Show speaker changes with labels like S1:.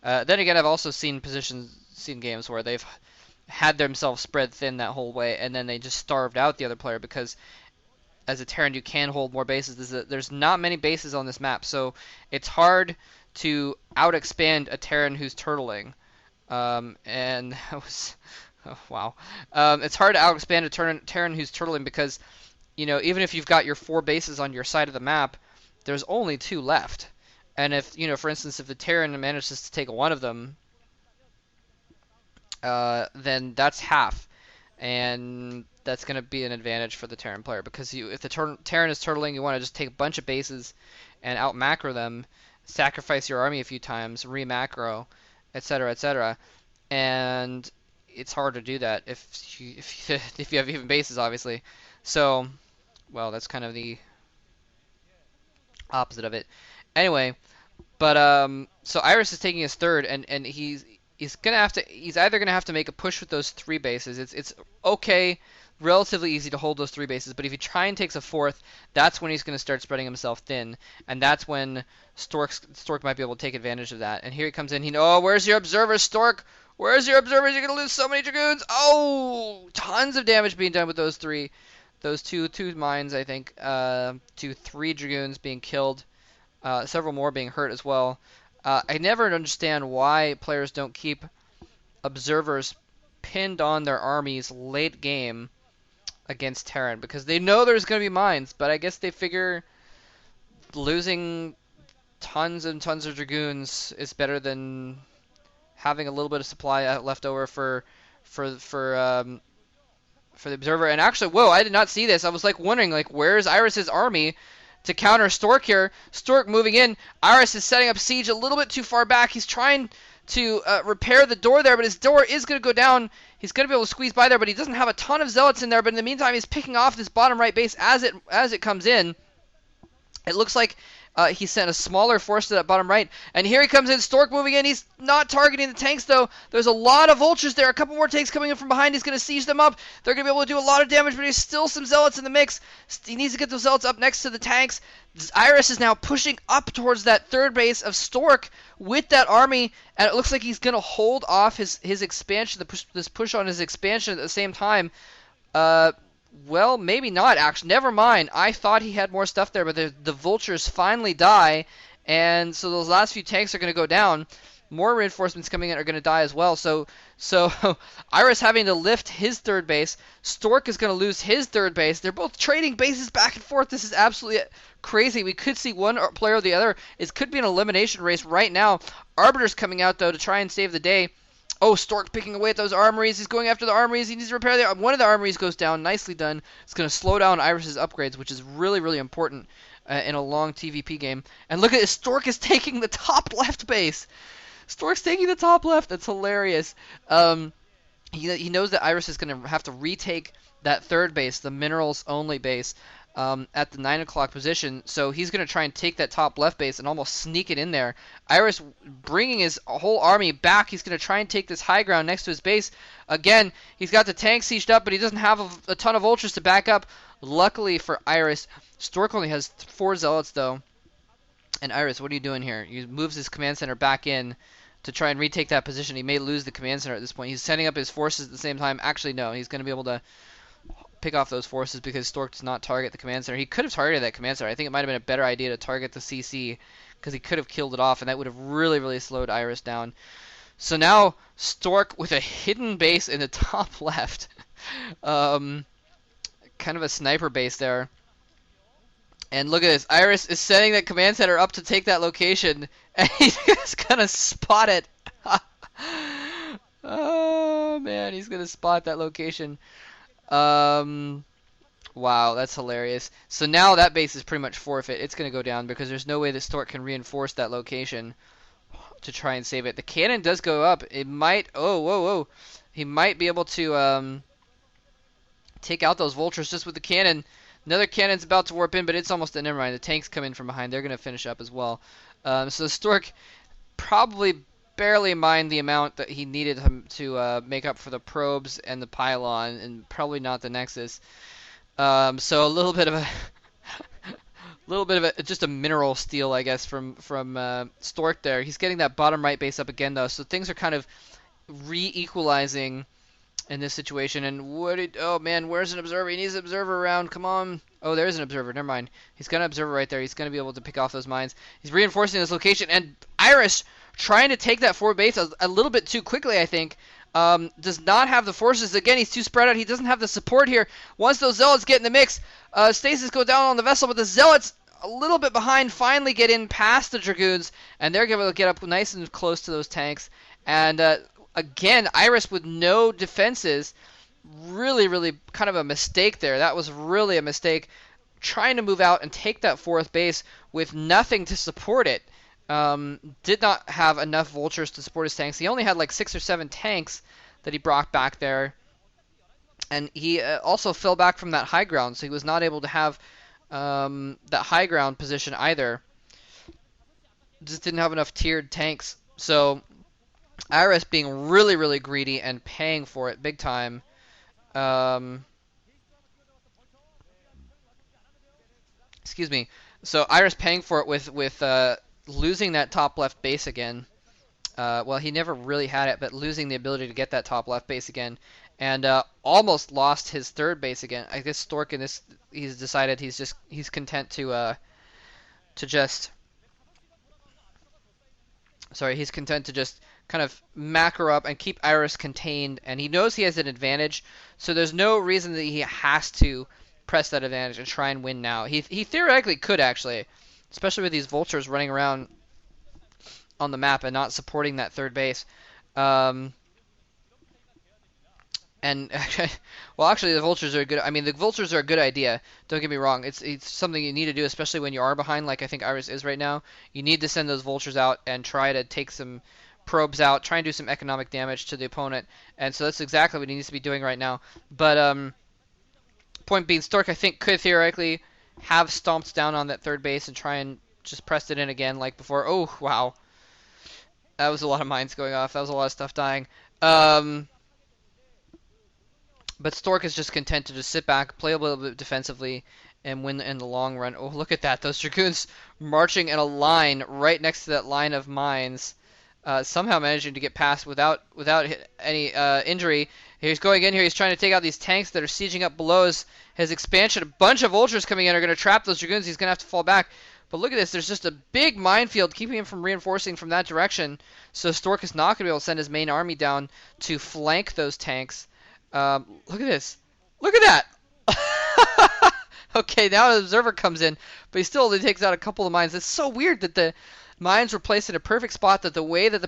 S1: Then again, I've also seen games where they've had themselves spread thin that whole way, and then they just starved out the other player because as a Terran you can hold more bases. There's not many bases on this map, so it's hard to out-expand a Terran who's turtling. And that was, oh, wow. It's hard to out-expand a Terran who's turtling because, even if you've got your 4 bases on your side of the map, there's only 2 left. And if, for instance, if the Terran manages to take one of them, then that's half. And that's going to be an advantage for the Terran player because if the Terran is turtling, you want to just take a bunch of bases and out macro them, sacrifice your army a few times, re-macro, etc., etc. And it's hard to do that if you have even bases, obviously. So, well, that's kind of the opposite of it. Anyway, but so Iris is taking his third, and he's either gonna have to make a push with those 3 bases. It's okay, relatively easy to hold those 3 bases, but if he try and takes a fourth, that's when he's gonna start spreading himself thin, and that's when Stork might be able to take advantage of that. And here he comes in. Oh, where's your observer, Stork? Where's your observer? You're gonna lose so many dragoons. Oh, tons of damage being done with those two mines, I think. 3 dragoons being killed. Several more being hurt as well. I never understand why players don't keep observers pinned on their armies late game against Terran, because they know there's going to be mines, but I guess they figure losing tons and tons of dragoons is better than having a little bit of supply left over for for the observer. And actually, whoa, I did not see this. I was like wondering, like, where's Iris's army to counter Stork here? Stork moving in. Iris is setting up siege a little bit too far back. He's trying to repair the door there, but his door is going to go down. He's going to be able to squeeze by there, but he doesn't have a ton of zealots in there. But in the meantime, he's picking off this bottom right base as it comes in. It looks like he sent a smaller force to that bottom right. And here he comes in, Stork moving in. He's not targeting the tanks, though. There's a lot of vultures there. A couple more tanks coming in from behind. He's going to siege them up. They're going to be able to do a lot of damage, but there's still some zealots in the mix. He needs to get those zealots up next to the tanks. Iris is now pushing up towards that 3rd base of Stork with that army, and it looks like he's going to hold off his expansion, this push on his expansion at the same time. Well, maybe not, actually. Never mind. I thought he had more stuff there, but the vultures finally die, and so those last few tanks are going to go down. More reinforcements coming in are going to die as well. So Iris having to lift his 3rd base. Stork is going to lose his 3rd base. They're both trading bases back and forth. This is absolutely crazy. We could see one player or the other. It could be an elimination race right now. Arbiter's coming out, though, to try and save the day. Oh, Stork picking away at those armories. He's going after the armories. He needs to repair one of the armories goes down. Nicely done. It's going to slow down Iris's upgrades, which is really, really important in a long TVP game. And look at this. Stork is taking the top left base. Stork's taking the top left. That's hilarious. He knows that Iris is going to have to retake that 3rd base, the minerals only base, at the 9 o'clock position. So he's going to try and take that top left base and almost sneak it in there. Iris bringing his whole army back. He's going to try and take this high ground next to his base. Again, he's got the tanks sieged up, but he doesn't have a ton of ultras to back up. Luckily for Iris, Stork only has 4 zealots, though. And Iris, what are you doing here? He moves his command center back in to try and retake that position. He may lose the command center at this point. He's setting up his forces at the same time. Actually, no. He's going to be able to pick off those forces because Stork does not target the command center. He could have targeted that command center. I think it might have been a better idea to target the CC because he could have killed it off, and that would have really, really slowed Iris down. So now Stork with a hidden base in the top left. Kind of a sniper base there. And look at this. Iris is setting that command center up to take that location, and he's just going to spot it. Oh, man. He's going to spot that location. Wow, that's hilarious. So now that base is pretty much forfeit. It's going to go down because there's no way that Stork can reinforce that location to try and save it. The cannon does go up. It might... Oh, whoa, whoa. He might be able to take out those vultures just with the cannon. Another cannon's about to warp in, but it's almost... Never mind. The tanks come in from behind. They're going to finish up as well. So Stork probably barely mined the amount that he needed to make up for the probes and the pylon, and probably not the nexus. So a little bit of a little bit of just a mineral steal, I guess, from Stork there. He's getting that bottom right base up again though, so things are kind of re-equalizing in this situation. And oh man, where's an observer? He needs an observer around. Come on. Oh, there's an observer. Never mind. He's got an observer right there. He's going to be able to pick off those mines. He's reinforcing this location, and Irish trying to take that forward base a little bit too quickly, I think. Does not have the forces. Again, he's too spread out. He doesn't have the support here. Once those zealots get in the mix, stasis go down on the vessel, but the zealots a little bit behind finally get in past the dragoons, and they're going to get up nice and close to those tanks. And again, Iris with no defenses. Really, really kind of a mistake there. That was really a mistake. Trying to move out and take that fourth base with nothing to support it. Did not have enough vultures to support his tanks. He only had like 6 or 7 tanks that he brought back there. And he also fell back from that high ground, so he was not able to have that high ground position either. Just didn't have enough tiered tanks. So Iris being really, really greedy and paying for it big time. Excuse me. So Iris paying for it with losing that top left base again. Well, he never really had it, but losing the ability to get that top left base again, and almost lost his third base again. I guess Stork in this, he's decided he's content to just, sorry, he's content to just kind of macro up and keep Iris contained, and he knows he has an advantage, so there's no reason that he has to press that advantage and try and win now. He theoretically could actually, especially with these vultures running around on the map and not supporting that third base. And actually, the vultures are good. I mean, the vultures are a good idea. Don't get me wrong. It's something you need to do, especially when you are behind, like I think Iris is right now. You need to send those vultures out and try to take some probes out, try and do some economic damage to the opponent. And so that's exactly what he needs to be doing right now. But point being, Stork I think could theoretically have stomped down on that third base and try and just pressed it in again like before. Oh wow. That was a lot of mines going off. That was a lot of stuff dying. But Stork is just content to just sit back, play a little bit defensively, and win in the long run. Oh, look at that. Those Dragoons marching in a line right next to that line of mines. Somehow managing to get past without any injury. He's going in here. He's trying to take out these tanks that are sieging up below his expansion. A bunch of vultures coming in are going to trap those Dragoons. He's going to have to fall back. But look at this. There's just a big minefield keeping him from reinforcing from that direction. So Stork is not going to be able to send his main army down to flank those tanks. Look at this. Look at that. Okay, now an observer comes in, but he still only takes out a couple of mines. It's so weird that the mines were placed in a perfect spot, that the way that the